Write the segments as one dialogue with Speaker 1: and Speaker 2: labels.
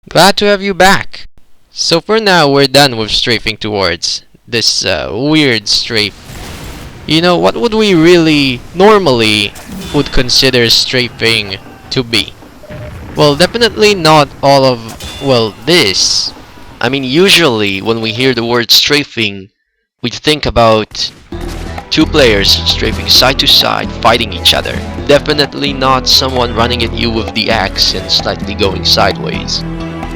Speaker 1: Glad to have you back. So for now, we're done with strafing towards this weird strafe. You know, what would we really normally would consider strafing to be? Well, definitely not all of, well, this. I mean, usually when we hear the word strafing, we think about two players strafing side to side, fighting each other. Definitely not someone running at you with the axe and slightly going sideways.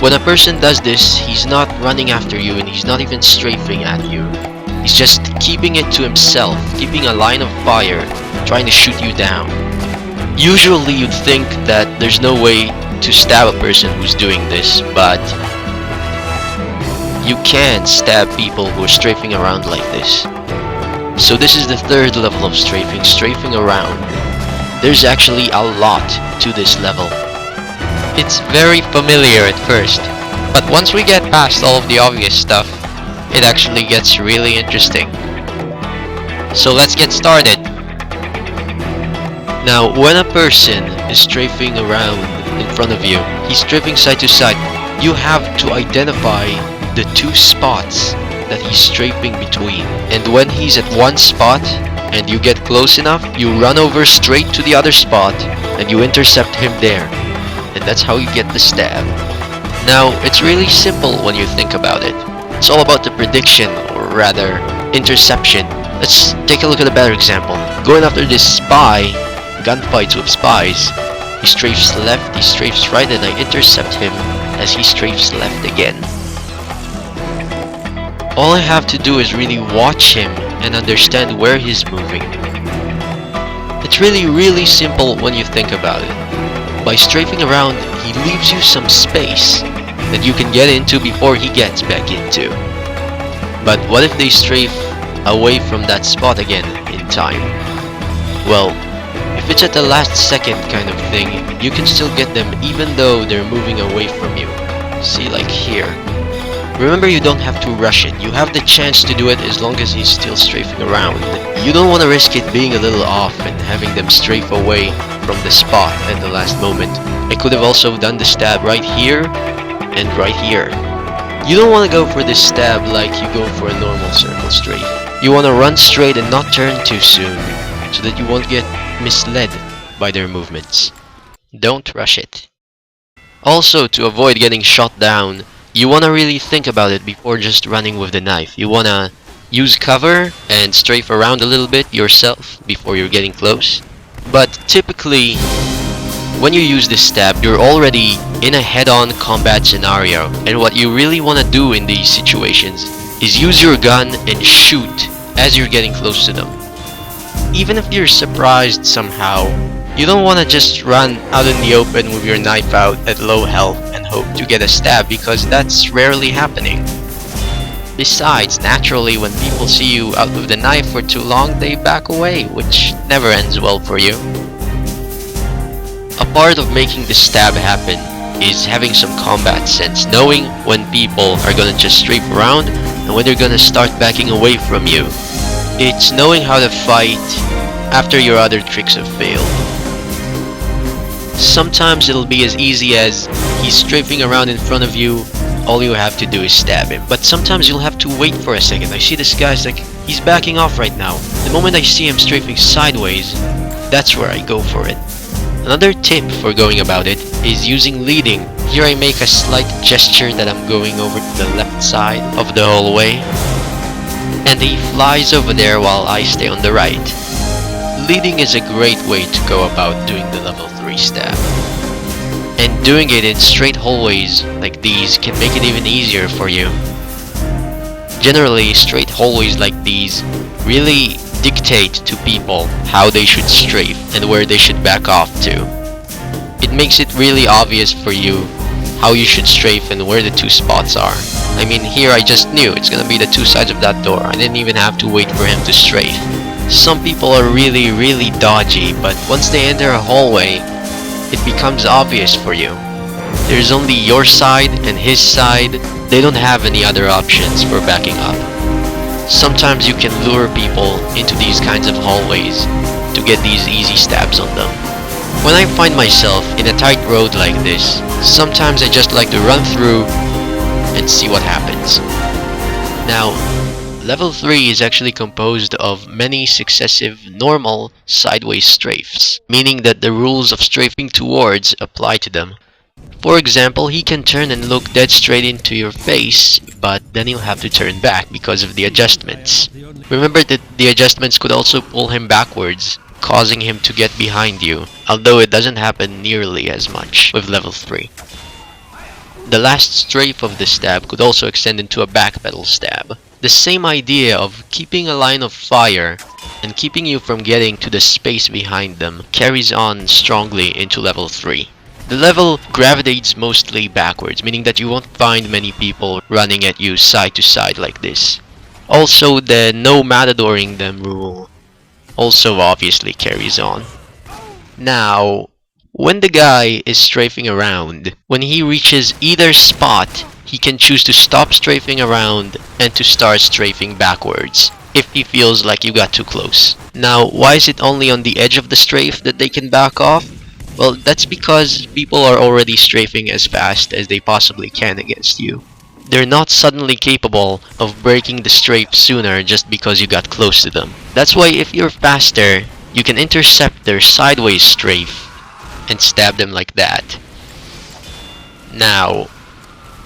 Speaker 1: When a person does this, he's not running after you and he's not even strafing at you. He's just keeping it to himself, keeping a line of fire, trying to shoot you down. Usually you'd think that there's no way to stab a person who's doing this, but you can stab people who are strafing around like this. So this is the third level of strafing, strafing around. There's actually a lot to this level. It's very familiar at first, but once we get past all of the obvious stuff, it actually gets really interesting. So let's get started. Now, when a person is strafing around in front of you, he's strafing side to side, you have to identify the two spots that he's strafing between. And when he's at one spot and you get close enough, you run over straight to the other spot and you intercept him there. And that's how you get the stab. Now, it's really simple when you think about it. It's all about the prediction, or rather, interception. Let's take a look at a better example. Going after this spy, gunfights with spies. He strafes left, he strafes right, and I intercept him as he strafes left again. All I have to do is really watch him and understand where he's moving. It's really simple when you think about it. By strafing around, he leaves you some space that you can get into before he gets back into. But what if they strafe away from that spot again in time? Well, if it's at the last second kind of thing, you can still get them even though they're moving away from you. See, like here. Remember, you don't have to rush it. You have the chance to do it as long as he's still strafing around. You don't want to risk it being a little off and having them strafe away from the spot at the last moment. I could have also done the stab right here and right here. You don't want to go for this stab like you go for a normal circle strafe. You want to run straight and not turn too soon, so that you won't get misled by their movements. Don't rush it. Also, to avoid getting shot down, you want to really think about it before just running with the knife. You want to use cover and strafe around a little bit yourself before you're getting close. But typically, when you use this stab, you're already in a head-on combat scenario. And what you really want to do in these situations is use your gun and shoot as you're getting close to them. Even if you're surprised somehow, you don't want to just run out in the open with your knife out at low health and hope to get a stab, because that's rarely happening. Besides, naturally, when people see you out with the knife for too long, they back away, which never ends well for you. A part of making the stab happen is having some combat sense, knowing when people are gonna just strafe around and when they're gonna start backing away from you. It's knowing how to fight after your other tricks have failed. Sometimes it'll be as easy as he's strafing around in front of you, all you have to do is stab him. But sometimes you'll have to wait for a second. I see this guy's like, he's backing off right now. The moment I see him strafing sideways, that's where I go for it. Another tip for going about it is using leading. Here I make a slight gesture that I'm going over to the left side of the hallway, and he flies over there while I stay on the right. Leading is a great way to go about doing the level 3 stab. And doing it in straight hallways like these can make it even easier for you. Generally, straight hallways like these really dictate to people how they should strafe and where they should back off to. It makes it really obvious for you how you should strafe and where the two spots are. I mean, here I just knew it's gonna be the two sides of that door. I didn't even have to wait for him to strafe. Some people are really dodgy, but once they enter a hallway, it becomes obvious for you. There's only your side and his side. They don't have any other options for backing up. Sometimes you can lure people into these kinds of hallways to get these easy stabs on them. When I find myself in a tight road like this, sometimes I just like to run through and see what happens. Now, level 3 is actually composed of many successive normal sideways strafes, meaning that the rules of strafing towards apply to them. For example, he can turn and look dead straight into your face, but then he'll have to turn back because of the adjustments. Remember that the adjustments could also pull him backwards, causing him to get behind you, although it doesn't happen nearly as much with level 3. The last strafe of the stab could also extend into a backpedal stab. The same idea of keeping a line of fire and keeping you from getting to the space behind them carries on strongly into level 3. The level gravitates mostly backwards, meaning that you won't find many people running at you side to side like this. Also, the no matadoring them rule also obviously carries on. Now, when the guy is strafing around, when he reaches either spot, he can choose to stop strafing around and to start strafing backwards if he feels like you got too close. Now, why is it only on the edge of the strafe that they can back off? Well, that's because people are already strafing as fast as they possibly can against you. They're not suddenly capable of breaking the strafe sooner just because you got close to them. That's why if you're faster, you can intercept their sideways strafe and stab them like that. Now,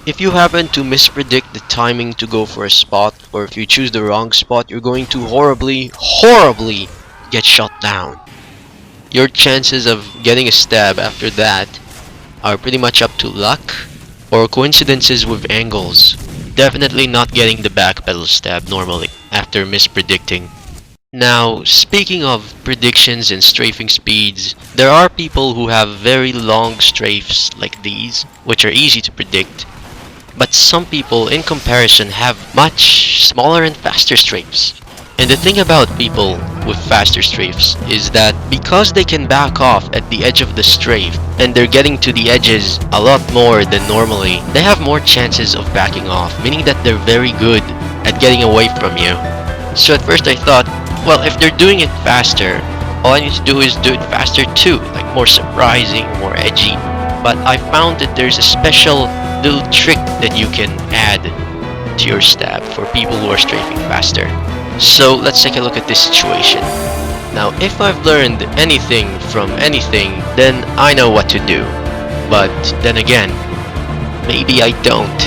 Speaker 1: if you happen to mispredict the timing to go for a spot, or if you choose the wrong spot, you're going to horribly get shot down. Your chances of getting a stab after that are pretty much up to luck or coincidences with angles. Definitely not getting the backpedal stab normally after mispredicting. Now, speaking of predictions and strafing speeds, there are people who have very long strafes like these, which are easy to predict, but some people in comparison have much smaller and faster strafes. And the thing about people with faster strafes is that because they can back off at the edge of the strafe and they're getting to the edges a lot more than normally, they have more chances of backing off, meaning that they're very good at getting away from you. So at first I thought, well, if they're doing it faster, all I need to do is do it faster too, like more surprising, more edgy. But I found that there's a special little trick that you can add to your stab for people who are strafing faster. So let's take a look at this situation. Now, if I've learned anything from anything, then I know what to do. But then again, maybe I don't.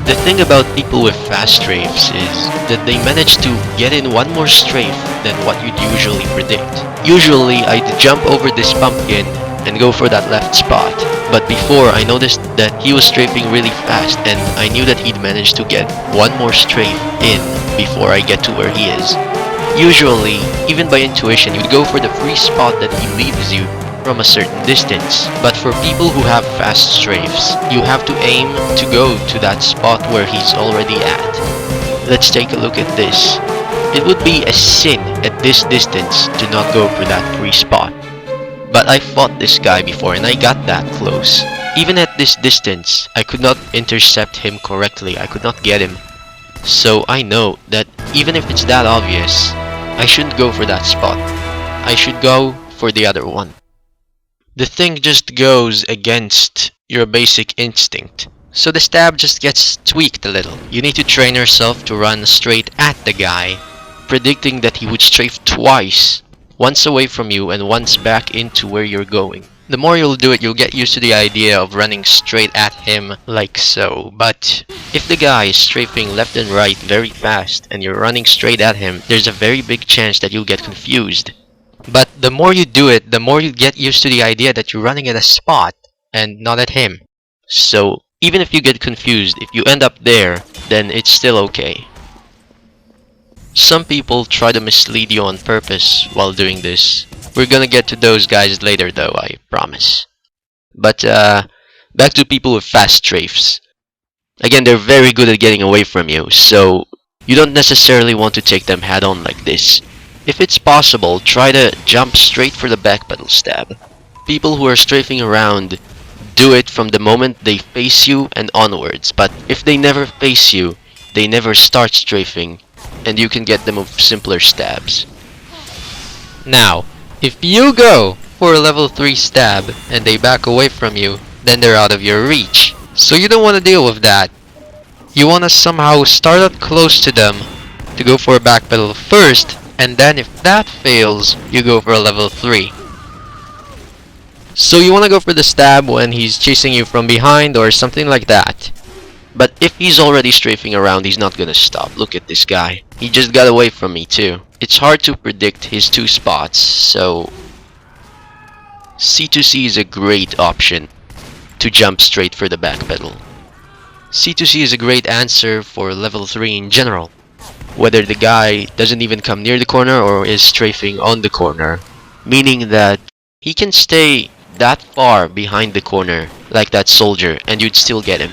Speaker 1: The thing about people with fast strafes is that they manage to get in one more strafe than what you'd usually predict. Usually, I'd jump over this pumpkin and go for that left spot. But before, I noticed that he was strafing really fast, and I knew that he'd managed to get one more strafe in before I get to where he is. Usually, even by intuition, you'd go for the free spot that he leaves you from a certain distance. But for people who have fast strafes, you have to aim to go to that spot where he's already at. Let's take a look at this. It would be a sin at this distance to not go for that free spot. But I fought this guy before and I got that close. Even at this distance, I could not intercept him correctly. I could not get him. So I know that even if it's that obvious, I shouldn't go for that spot. I should go for the other one. The thing just goes against your basic instinct. So the stab just gets tweaked a little. You need to train yourself to run straight at the guy, predicting that he would strafe twice. Once away from you and once back into where you're going. The more you'll do it, you'll get used to the idea of running straight at him like so. But if the guy is strafing left and right very fast and you're running straight at him, there's a very big chance that you'll get confused. But the more you do it, the more you get used to the idea that you're running at a spot and not at him. So even if you get confused, if you end up there, then it's still okay. Some people try to mislead you on purpose while doing this. We're gonna get to those guys later though, I promise. But back to people with fast strafes. Again, they're very good at getting away from you, so you don't necessarily want to take them head on like this. If it's possible, try to jump straight for the backpedal stab. People who are strafing around do it from the moment they face you and onwards, but if they never face you, they never start strafing, and you can get them with simpler stabs. Now, If you go for a level 3 stab and they back away from you, then they're out of your reach. So you don't want to deal with that. You want to somehow start out close to them to go for a backpedal first, and then if that fails, you go for a level 3. So you want to go for the stab when he's chasing you from behind or something like that. But if he's already strafing around, he's not gonna stop. Look at this guy. He just got away from me too. It's hard to predict his 2 spots, so C2C is a great option to jump straight for the backpedal. C2C is a great answer for level 3 in general. Whether the guy doesn't even come near the corner or is strafing on the corner. Meaning that he can stay that far behind the corner like that soldier and you'd still get him.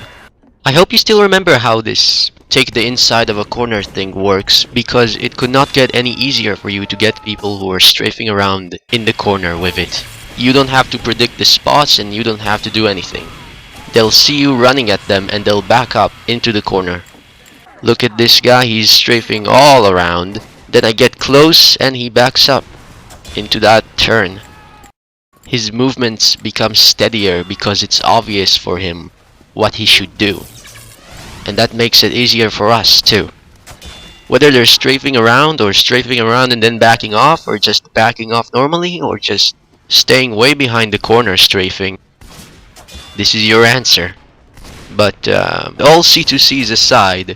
Speaker 1: I hope you still remember how this take the inside of a corner thing works, because it could not get any easier for you to get people who are strafing around in the corner with it. You don't have to predict the spots and you don't have to do anything. They'll see you running at them and they'll back up into the corner. Look at this guy, he's strafing all around. Then I get close and he backs up into that turn. His movements become steadier because it's obvious for him what he should do. And that makes it easier for us too. Whether they're strafing around or strafing around and then backing off, or just backing off normally, or just staying way behind the corner strafing, this is your answer. But all C2Cs aside,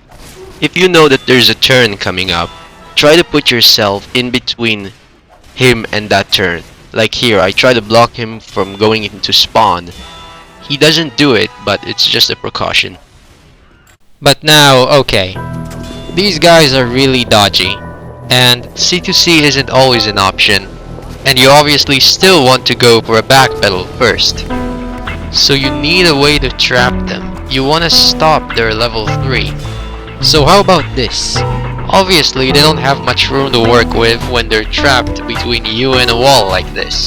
Speaker 1: if you know that there's a turn coming up, try to put yourself in between him and that turn. Like here, I try to block him from going into spawn. He doesn't do it, but it's just a precaution. But now, okay, these guys are really dodgy, and C2C isn't always an option, and you obviously still want to go for a backpedal first. So you need a way to trap them. You want to stop their level 3. So how about this? Obviously, they don't have much room to work with when they're trapped between you and a wall like this.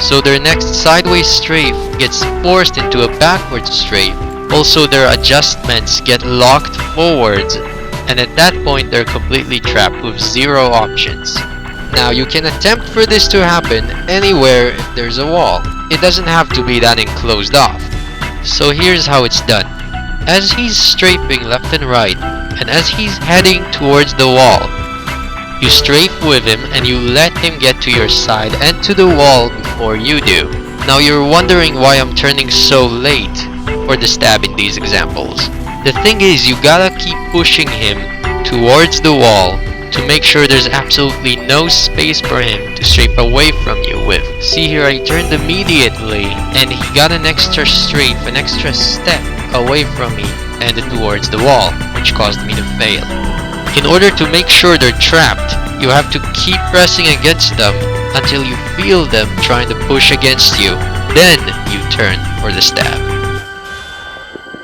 Speaker 1: So their next sideways strafe gets forced into a backwards strafe. Also, their adjustments get locked forwards, and at that point they're completely trapped with 0 options. Now you can attempt for this to happen anywhere if there's a wall. It doesn't have to be that enclosed off. So here's how it's done. As he's strafing left and right, and as he's heading towards the wall, you strafe with him and you let him get to your side and to the wall before you do. Now you're wondering why I'm turning so late for the stab in these examples. The thing is, you gotta keep pushing him towards the wall to make sure there's absolutely no space for him to strafe away from you with. See here, I turned immediately and he got an extra strafe, an extra step away from me and towards the wall, which caused me to fail. In order to make sure they're trapped, you have to keep pressing against them until you feel them trying to push against you. Then you turn for the stab.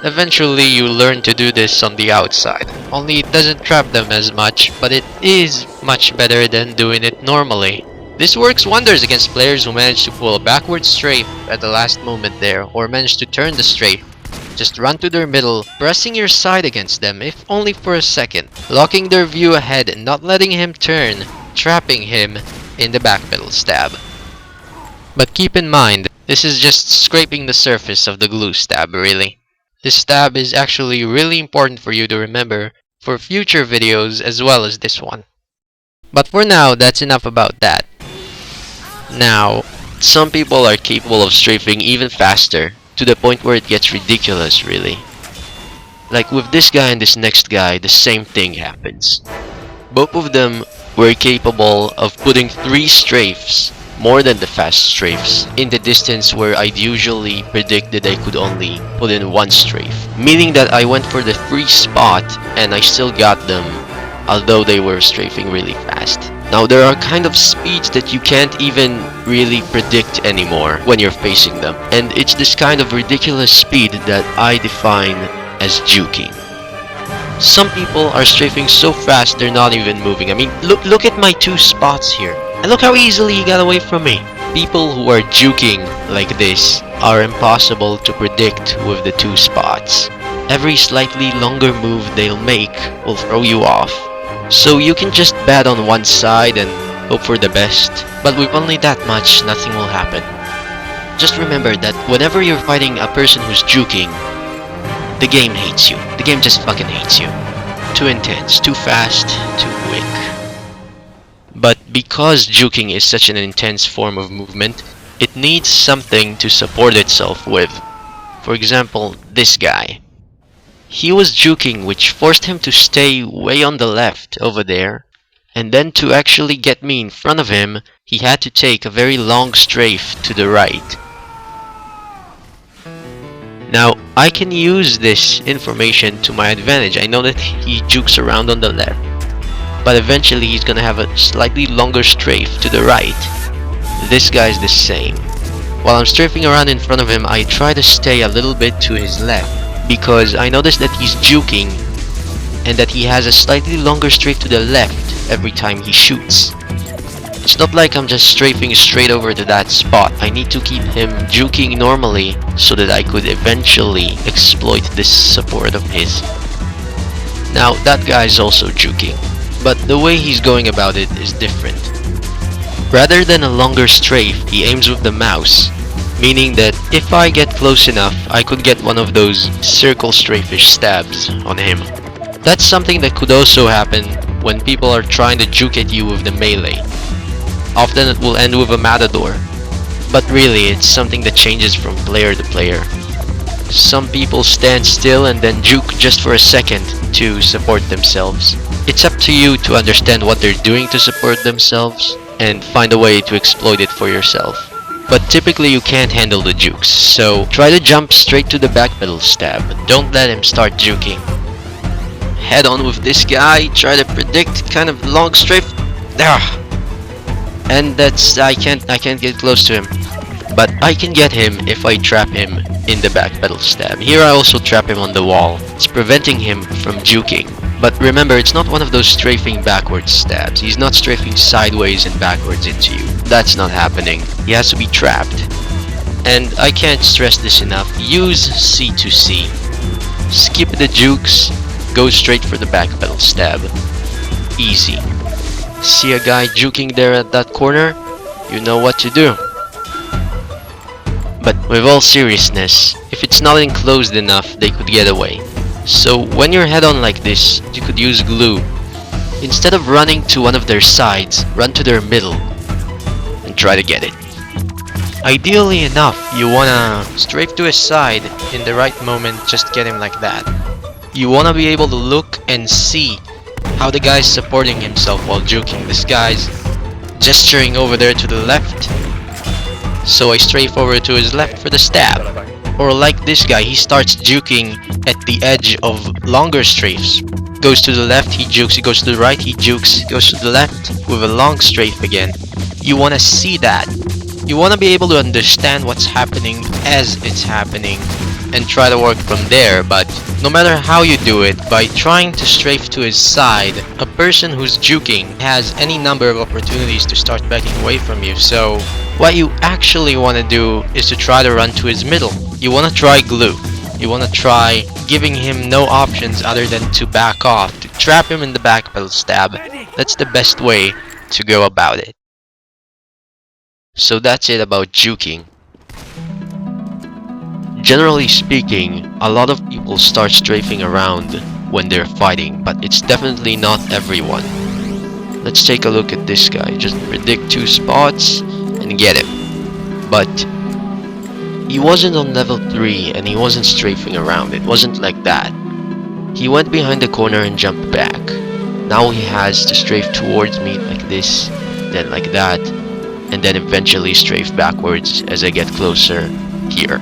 Speaker 1: Eventually you learn to do this on the outside, only it doesn't trap them as much, but it is much better than doing it normally. This works wonders against players who manage to pull a backward strafe at the last moment there, or manage to turn the strafe. Just run to their middle, pressing your side against them, if only for a second, locking their view ahead and not letting him turn, trapping him in the backpedal stab. But keep in mind, this is just scraping the surface of the glue stab, really. This stab is actually really important for you to remember for future videos as well as this one. But for now, that's enough about that. Now, some people are capable of strafing even faster, to the point where it gets ridiculous, really. Like with this guy and this next guy, the same thing happens. Both of them were capable of putting 3 strafes, more than the fast strafes, in the distance where I'd usually predict that I could only put in 1 strafe. Meaning that I went for the 3 spot and I still got them, although they were strafing really fast. Now there are kind of speeds that you can't even really predict anymore when you're facing them. And it's this kind of ridiculous speed that I define as juking. Some people are strafing so fast they're not even moving. I mean, look at my 2 spots here. And look how easily he got away from me. People who are juking like this are impossible to predict with the 2 spots. Every slightly longer move they'll make will throw you off. So you can just bet on one side and hope for the best, but with only that much, nothing will happen. Just remember that whenever you're fighting a person who's juking, the game hates you. The game just fucking hates you. Too intense, too fast, too quick. But because juking is such an intense form of movement, it needs something to support itself with. For example, this guy. He was juking, which forced him to stay way on the left over there, and then to actually get me in front of him, he had to take a very long strafe to the right. Now, I can use this information to my advantage. I know that he jukes around on the left, but eventually he's gonna have a slightly longer strafe to the right. This guy's the same. While I'm strafing around in front of him, I try to stay a little bit to his left, because I notice that he's juking and that he has a slightly longer strafe to the left every time he shoots. It's not like I'm just strafing straight over to that spot. I need to keep him juking normally so that I could eventually exploit this support of his. Now that guy's also juking, but the way he's going about it is different. Rather than a longer strafe, he aims with the mouse, meaning that if I get close enough, I could get one of those circle strafish stabs on him. That's something that could also happen when people are trying to juke at you with the melee. Often it will end with a matador, but really it's something that changes from player to player. Some people stand still and then juke just for a second to support themselves. It's up to you to understand what they're doing to support themselves and find a way to exploit it for yourself. But typically you can't handle the jukes, so try to jump straight to the backpedal stab. Don't let him start juking. Head on with this guy, try to predict kind of long strafe. And that's I can't get close to him. But I can get him if I trap him in the backpedal stab. Here I also trap him on the wall. It's preventing him from juking. But remember, it's not one of those strafing backwards stabs. He's not strafing sideways and backwards into you. That's not happening. He has to be trapped. And I can't stress this enough. Use C2C. Skip the jukes. Go straight for the backpedal stab. Easy. See a guy juking there at that corner? You know what to do. But with all seriousness, if it's not enclosed enough, they could get away. So when you're head on like this, you could use glue. Instead of running to one of their sides, run to their middle and try to get it. Ideally enough, you wanna strafe to his side in the right moment, just get him like that. You wanna be able to look and see how the guy's supporting himself while juking. This guy's gesturing over there to the left, so I strafe over to his left for the stab. Or like this guy, he starts juking at the edge of longer strafes. Goes to the left, he jukes, he goes to the right, he jukes, goes to the left with a long strafe again. You want to see that. You want to be able to understand what's happening as it's happening and try to work from there. But no matter how you do it, by trying to strafe to his side, a person who's juking has any number of opportunities to start backing away from you. So what you actually want to do is to try to run to his middle. You want to try glue. You want to try giving him no options other than to back off, to trap him in the backpedal stab. That's the best way to go about it. So that's it about juking. Generally speaking, a lot of people start strafing around when they're fighting, but it's definitely not everyone. Let's take a look at this guy. Just predict 2 spots and get him. But he wasn't on level 3 and he wasn't strafing around. It wasn't like that. He went behind the corner and jumped back. Now he has to strafe towards me like this, then like that, and then eventually strafe backwards as I get closer here.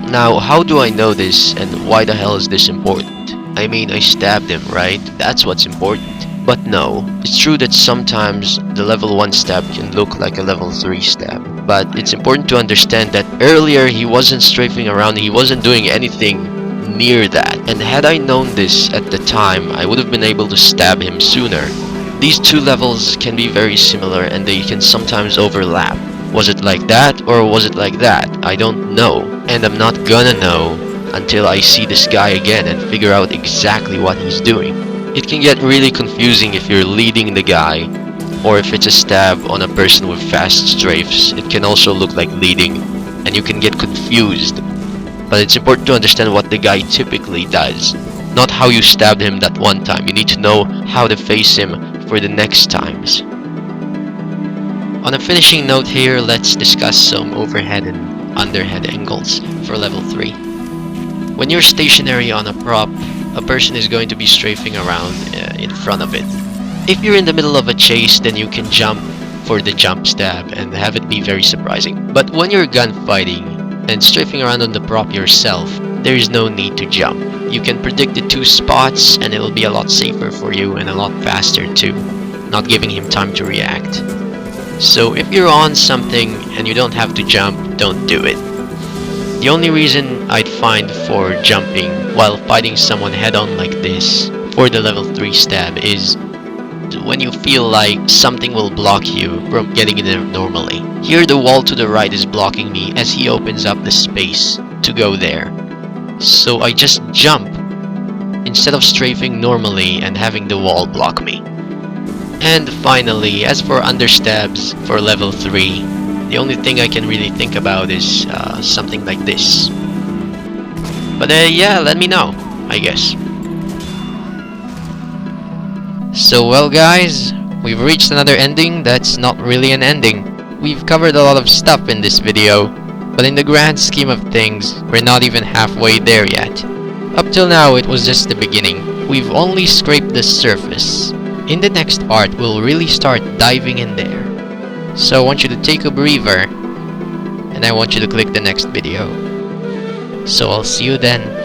Speaker 1: Now, how do I know this and why the hell is this important? I mean, I stabbed him, right? That's what's important. But no, it's true that sometimes the level 1 stab can look like a level 3 stab. But it's important to understand that earlier he wasn't strafing around, he wasn't doing anything near that. And had I known this at the time, I would have been able to stab him sooner. These 2 levels can be very similar and they can sometimes overlap. Was it like that or was it like that? I don't know. And I'm not gonna know until I see this guy again and figure out exactly what he's doing. It can get really confusing if you're leading the guy or if it's a stab on a person with fast strafes, it can also look like leading, and you can get confused. But it's important to understand what the guy typically does, not how you stabbed him that one time. You need to know how to face him for the next times. On a finishing note here, let's discuss some overhead and underhead angles for level 3. When you're stationary on a prop, a person is going to be strafing around in front of it. If you're in the middle of a chase, then you can jump for the jump stab and have it be very surprising. But when you're gunfighting and strafing around on the prop yourself, there is no need to jump. You can predict the 2 spots and it'll be a lot safer for you and a lot faster too, not giving him time to react. So if you're on something and you don't have to jump, don't do it. The only reason I'd find for jumping while fighting someone head-on like this for the level 3 stab is when you feel like something will block you from getting in there normally. Here the wall to the right is blocking me as he opens up the space to go there. So I just jump instead of strafing normally and having the wall block me. And finally, as for understabs for level 3, the only thing I can really think about is something like this. But yeah, let me know, I guess. So well guys, we've reached another ending that's not really an ending. We've covered a lot of stuff in this video, but in the grand scheme of things, we're not even halfway there yet. Up till now, it was just the beginning. We've only scraped the surface. In the next part, we'll really start diving in there. So I want you to take a breather, and I want you to click the next video. So I'll see you then.